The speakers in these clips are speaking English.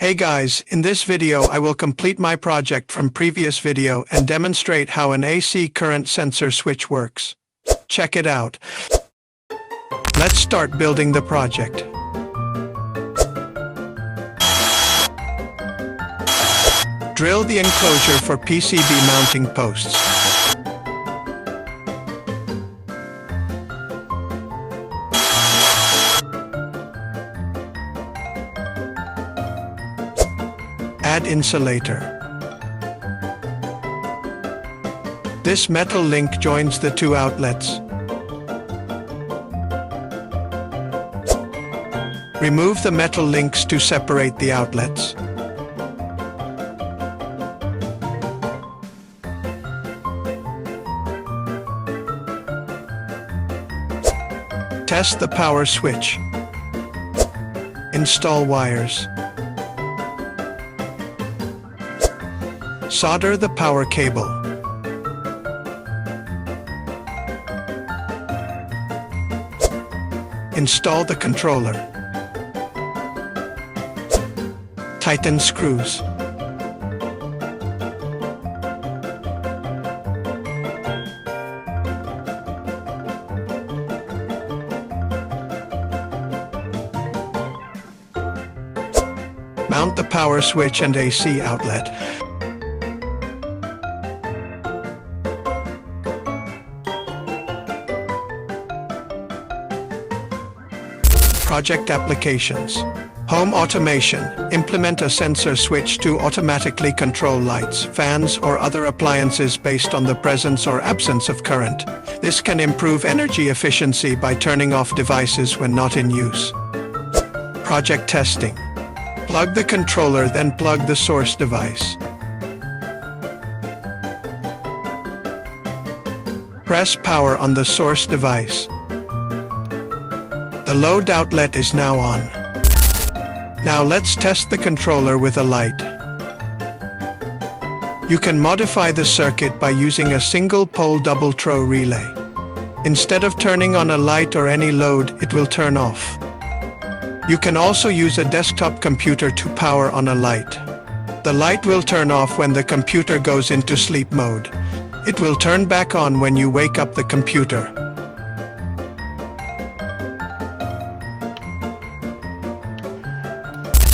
Hey guys, in this video I will complete my project from previous video and demonstrate how an AC current sensor switch works. Check it out. Let's start building the project. Drill the enclosure for PCB mounting posts. Add insulator. This metal link joins the two outlets. Remove the metal links to separate the outlets. Test the power switch. Install wires. Solder the power cable. Install the controller. Tighten screws. Mount the power switch and AC outlet. Project applications. Home automation. Implement a sensor switch to automatically control lights, fans, or other appliances based on the presence or absence of current. This can improve energy efficiency by turning off devices when not in use. Project testing. Plug the controller, then plug the source device. Press power on the source device. The load outlet is now on. Now let's test the controller with a light. You can modify the circuit by using a single-pole double-throw relay. Instead of turning on a light or any load, it will turn off. You can also use a desktop computer to power on a light. The light will turn off when the computer goes into sleep mode. It will turn back on when you wake up the computer.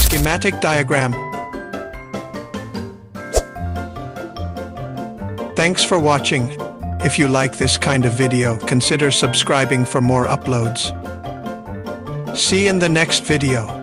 Schematic diagram. Thanks for watching. If you like this kind of video, consider subscribing for more uploads. See you in the next video.